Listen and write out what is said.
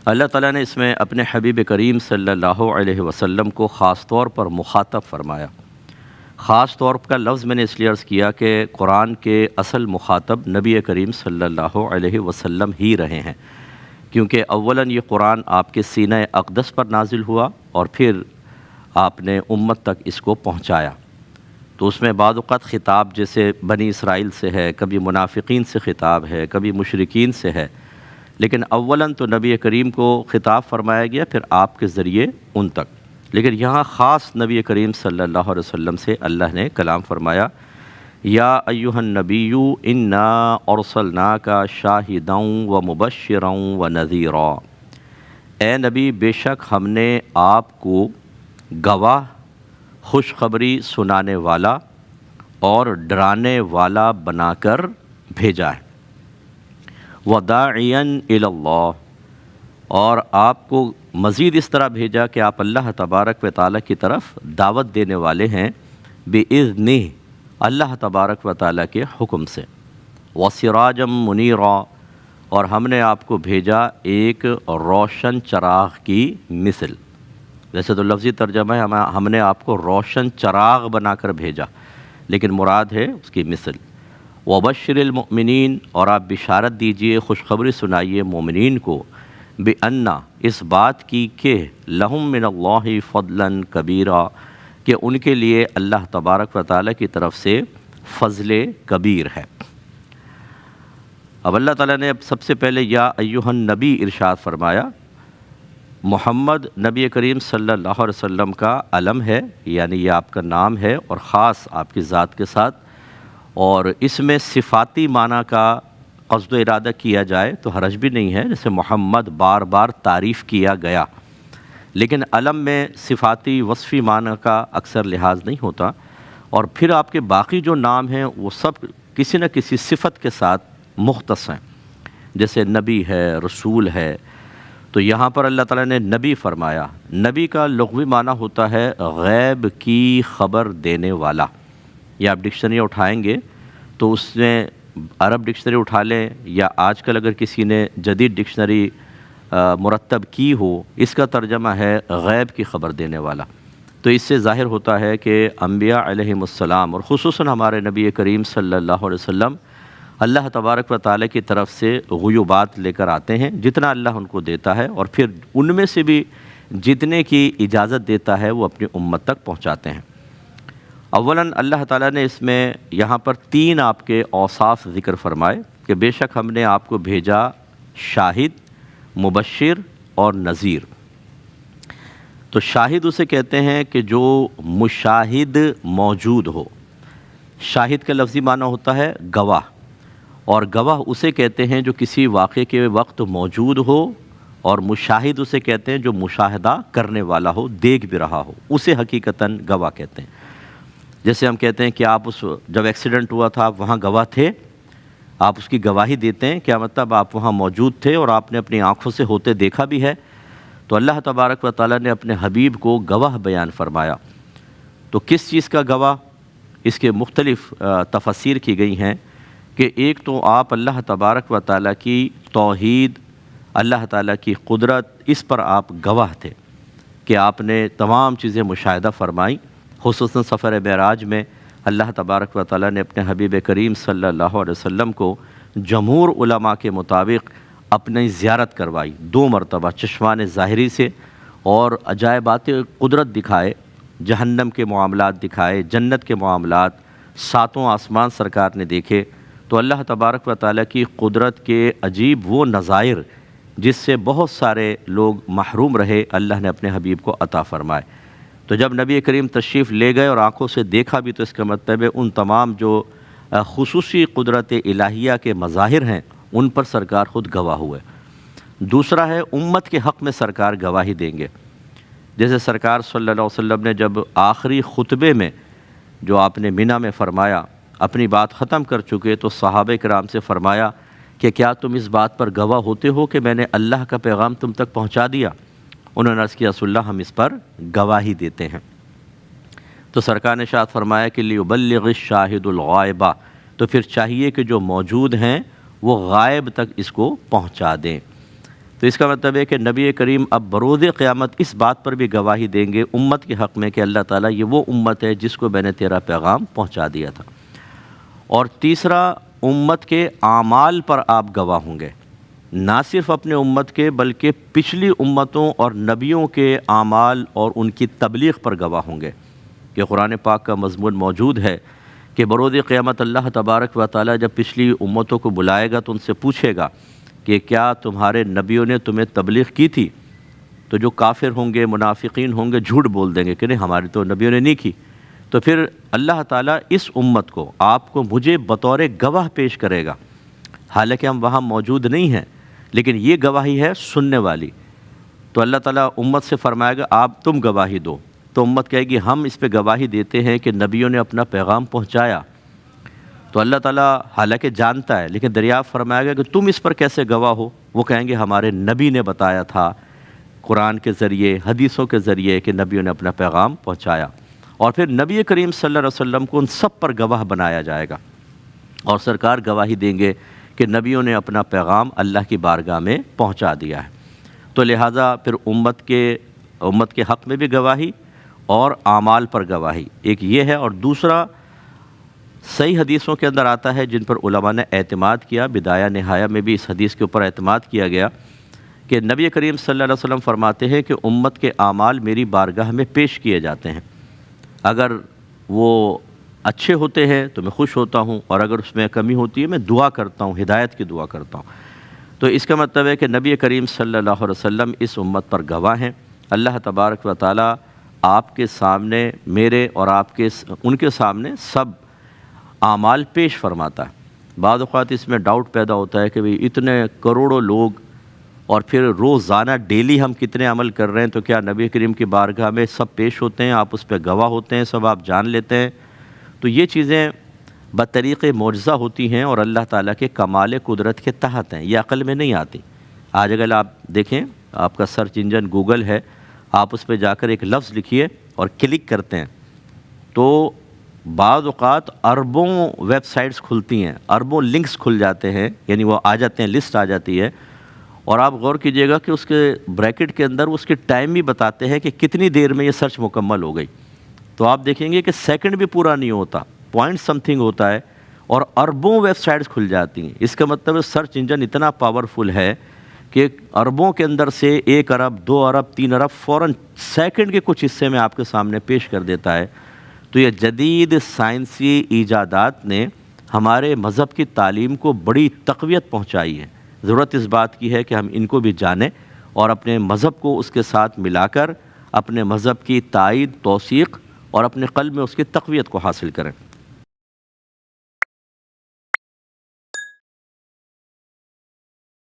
اللہ تعالیٰ نے اس میں اپنے حبیب کریم صلی اللہ علیہ وسلم کو خاص طور پر مخاطب فرمایا۔ خاص طور کا لفظ میں نے اس لیے عرض کیا کہ قرآن کے اصل مخاطب نبی کریم صلی اللہ علیہ وسلم ہی رہے ہیں، کیونکہ اولاً یہ قرآن آپ کے سینہ اقدس پر نازل ہوا اور پھر آپ نے امت تک اس کو پہنچایا۔ تو اس میں بعض اوقات خطاب جیسے بنی اسرائیل سے ہے، کبھی منافقین سے خطاب ہے، کبھی مشرکین سے ہے، لیکن اولاً تو نبی کریم کو خطاب فرمایا گیا، پھر آپ کے ذریعے ان تک۔ لیکن یہاں خاص نبی کریم صلی اللہ علیہ وسلم سے اللہ نے کلام فرمایا، یا ایھا النبی انا ارسلناک شاہدا ومبشرا ونذیرا، اے نبی بے شک ہم نے آپ کو گواہ، خوشخبری سنانے والا اور ڈرانے والا بنا کر بھیجا ہے، وداعیا الی اللہ، اور آپ کو مزید اس طرح بھیجا کہ آپ اللہ تبارک و تعالیٰ کی طرف دعوت دینے والے ہیں، بِإِذْنِہ، اللہ تبارک و تعالیٰ کے حکم سے، وَسِرَاجًا مُنِیرًا، اور ہم نے آپ کو بھیجا ایک روشن چراغ کی مثل۔ ویسے تو لفظی ترجمہ ہے ہم نے آپ کو روشن چراغ بنا کر بھیجا، لیکن مراد ہے اس کی مثل۔ وَبَشِّرِ الْمُؤْمِنِينَ، اور آپ بشارت دیجئے، خوشخبری سنائیے مومنین کو، بِأَنَّ، اس بات کی کہ لَهُم مِّنَ اللَّهِ فَضْلًا كَبِيرًا، کہ ان کے لیے اللہ تبارک و تعالیٰ کی طرف سے فضل کبیر ہے۔ اب اللہ تعالیٰ نے سب سے پہلے یا ایھا النبی ارشاد فرمایا۔ محمد نبی کریم صلی اللہ علیہ وسلم کا علم ہے، یعنی یہ آپ کا نام ہے اور خاص آپ کی ذات کے ساتھ، اور اس میں صفاتی معنی کا قصد و ارادہ کیا جائے تو حرج بھی نہیں ہے، جیسے محمد بار بار تعریف کیا گیا، لیکن علم میں صفاتی وصفی معنی کا اکثر لحاظ نہیں ہوتا، اور پھر آپ کے باقی جو نام ہیں وہ سب کسی نہ کسی صفت کے ساتھ مختص ہیں، جیسے نبی ہے، رسول ہے۔ تو یہاں پر اللہ تعالیٰ نے نبی فرمایا۔ نبی کا لغوی معنی ہوتا ہے غیب کی خبر دینے والا۔ یہ آپ ڈکشنری اٹھائیں گے تو اس میں عرب ڈکشنری اٹھا لیں، یا آج کل اگر کسی نے جدید ڈکشنری مرتب کی ہو، اس کا ترجمہ ہے غیب کی خبر دینے والا۔ تو اس سے ظاہر ہوتا ہے کہ انبیاء علیہم السلام اور خصوصاً ہمارے نبی کریم صلی اللہ علیہ وسلم اللہ تبارک و تعالیٰ کی طرف سے غیوبات لے کر آتے ہیں، جتنا اللہ ان کو دیتا ہے، اور پھر ان میں سے بھی جتنے کی اجازت دیتا ہے وہ اپنی امت تک پہنچاتے ہیں۔ اولاً اللہ تعالیٰ نے اس میں یہاں پر 3 آپ کے اوصاف ذکر فرمائے کہ بے شک ہم نے آپ کو بھیجا شاہد، مبشر اور نذیر۔ تو شاہد اسے کہتے ہیں کہ جو مشاہد موجود ہو۔ شاہد کا لفظی معنی ہوتا ہے گواہ، اور گواہ اسے کہتے ہیں جو کسی واقعے کے وقت موجود ہو، اور مشاہد اسے کہتے ہیں جو مشاہدہ کرنے والا ہو، دیکھ بھی رہا ہو، اسے حقیقتاً گواہ کہتے ہیں۔ جیسے ہم کہتے ہیں کہ آپ جب ایکسیڈنٹ ہوا تھا آپ وہاں گواہ تھے، آپ اس کی گواہی دیتے ہیں، کیا مطلب آپ وہاں موجود تھے اور آپ نے اپنی آنکھوں سے ہوتے دیکھا بھی ہے۔ تو اللہ تبارک و تعالیٰ نے اپنے حبیب کو گواہ بیان فرمایا۔ تو کس چیز کا گواہ؟ اس کے مختلف تفاسیر کی گئی ہیں کہ ایک تو آپ اللہ تبارک و تعالیٰ کی توحید، اللہ تعالیٰ کی قدرت، اس پر آپ گواہ تھے کہ آپ نے تمام چیزیں مشاہدہ فرمائیں۔ خصوصاً سفر معراج میں اللہ تبارک و تعالیٰ نے اپنے حبیب کریم صلی اللہ علیہ وسلم کو جمہور علماء کے مطابق اپنی زیارت کروائی 2 مرتبہ چشمان ظاہری سے، اور عجائبات قدرت دکھائے، جہنم کے معاملات دکھائے، جنت کے معاملات، 7 آسمان سرکار نے دیکھے۔ تو اللہ تبارک و تعالیٰ کی قدرت کے عجیب وہ نظائر جس سے بہت سارے لوگ محروم رہے، اللہ نے اپنے حبیب کو عطا فرمائے۔ تو جب نبی کریم تشریف لے گئے اور آنکھوں سے دیکھا بھی، تو اس کا مطلب ہے ان تمام جو خصوصی قدرت الہیہ کے مظاہر ہیں ان پر سرکار خود گواہ ہوئے۔ دوسرا ہے امت کے حق میں سرکار گواہی دیں گے۔ جیسے سرکار صلی اللہ علیہ وسلم نے جب آخری خطبے میں جو آپ نے منی میں فرمایا، اپنی بات ختم کر چکے، تو صحابہ کرام سے فرمایا کہ کیا تم اس بات پر گواہ ہوتے ہو کہ میں نے اللہ کا پیغام تم تک پہنچا دیا؟ انہوں نے عرض کیا رسول اللہ ہم اس پر گواہی دیتے ہیں۔ تو سرکار نے ارشاد فرمایا کہ لیبلغ الشاہد الغائبہ، تو پھر چاہیے کہ جو موجود ہیں وہ غائب تک اس کو پہنچا دیں۔ تو اس کا مطلب ہے کہ نبی کریم اب بروز قیامت اس بات پر بھی گواہی دیں گے امت کے حق میں کہ اللہ تعالیٰ یہ وہ امت ہے جس کو میں نے تیرا پیغام پہنچا دیا تھا۔ اور تیسرا، امت کے اعمال پر آپ گواہ ہوں گے، نہ صرف اپنے امت کے بلکہ پچھلی امتوں اور نبیوں کے اعمال اور ان کی تبلیغ پر گواہ ہوں گے، کہ قرآن پاک کا مضمون موجود ہے کہ بروز قیامت اللہ تبارک و تعالیٰ جب پچھلی امتوں کو بلائے گا تو ان سے پوچھے گا کہ کیا تمہارے نبیوں نے تمہیں تبلیغ کی تھی؟ تو جو کافر ہوں گے، منافقین ہوں گے، جھوٹ بول دیں گے کہ نہیں، ہماری تو نبیوں نے نہیں کی۔ تو پھر اللہ تعالیٰ اس امت کو، آپ کو، مجھے بطور گواہ پیش کرے گا، حالانکہ ہم وہاں موجود نہیں ہیں، لیکن یہ گواہی ہے سننے والی۔ تو اللہ تعالیٰ امت سے فرمائے گا آپ تم گواہی دو، تو امت کہے گی ہم اس پہ گواہی دیتے ہیں کہ نبیوں نے اپنا پیغام پہنچایا۔ تو اللہ تعالیٰ حالانکہ جانتا ہے لیکن دریافت فرمائے گا کہ تم اس پر کیسے گواہ ہو؟ وہ کہیں گے ہمارے نبی نے بتایا تھا قرآن کے ذریعے، حدیثوں کے ذریعے کہ نبیوں نے اپنا پیغام پہنچایا۔ اور پھر نبی کریم صلی اللہ علیہ وسلم کو ان سب پر گواہ بنایا جائے گا، اور سرکار گواہی دیں گے کہ نبیوں نے اپنا پیغام اللہ کی بارگاہ میں پہنچا دیا ہے۔ تو لہٰذا پھر امت کے حق میں بھی گواہی اور اعمال پر گواہی، ایک یہ ہے۔ اور دوسرا، صحیح حدیثوں کے اندر آتا ہے جن پر علماء نے اعتماد کیا، بدایہ نہایہ میں بھی اس حدیث کے اوپر اعتماد کیا گیا کہ نبی کریم صلی اللہ علیہ وسلم فرماتے ہیں کہ امت کے اعمال میری بارگاہ میں پیش کیے جاتے ہیں، اگر وہ اچھے ہوتے ہیں تو میں خوش ہوتا ہوں، اور اگر اس میں کمی ہوتی ہے میں دعا کرتا ہوں، ہدایت کی دعا کرتا ہوں۔ تو اس کا مطلب ہے کہ نبی کریم صلی اللہ علیہ وسلم اس امت پر گواہ ہیں۔ اللہ تبارک و تعالیٰ آپ کے سامنے، میرے اور آپ کے، ان کے سامنے سب اعمال پیش فرماتا ہے۔ بعض اوقات اس میں ڈاؤٹ پیدا ہوتا ہے کہ بھئی اتنے کروڑوں لوگ، اور پھر روزانہ ڈیلی ہم کتنے عمل کر رہے ہیں، تو کیا نبی کریم کی بارگاہ میں سب پیش ہوتے ہیں، آپ اس پہ گواہ ہوتے ہیں، سب آپ جان لیتے ہیں؟ تو یہ چیزیں بطریق معجزہ ہوتی ہیں اور اللہ تعالیٰ کے کمال قدرت کے تحت ہیں، یہ عقل میں نہیں آتی۔ آج اگر آپ دیکھیں، آپ کا سرچ انجن گوگل ہے، آپ اس پہ جا کر ایک لفظ لکھیے اور کلک کرتے ہیں تو بعض اوقات اربوں ویب سائٹس کھلتی ہیں، اربوں لنکس کھل جاتے ہیں، یعنی وہ آ جاتے ہیں، لسٹ آ جاتی ہے، اور آپ غور کیجئے گا کہ اس کے بریکٹ کے اندر اس کے ٹائم بھی بتاتے ہیں کہ کتنی دیر میں یہ سرچ مکمل ہو گئی۔ تو آپ دیکھیں گے کہ سیکنڈ بھی پورا نہیں ہوتا، پوائنٹ سم تھنگ ہوتا ہے، اور اربوں ویب سائٹس کھل جاتی ہیں۔ اس کا مطلب ہے سرچ انجن اتنا پاورفل ہے کہ اربوں کے اندر سے 1 ارب 2 ارب 3 ارب فوراً سیکنڈ کے کچھ حصے میں آپ کے سامنے پیش کر دیتا ہے۔ تو یہ جدید سائنسی ایجادات نے ہمارے مذہب کی تعلیم کو بڑی تقویت پہنچائی ہے۔ ضرورت اس بات کی ہے کہ ہم ان کو بھی جانیں اور اپنے مذہب کو اس کے ساتھ ملا کر اپنے مذہب کی تائید، توثیق اور اپنے قلب میں اس کی تقویت کو حاصل کریں۔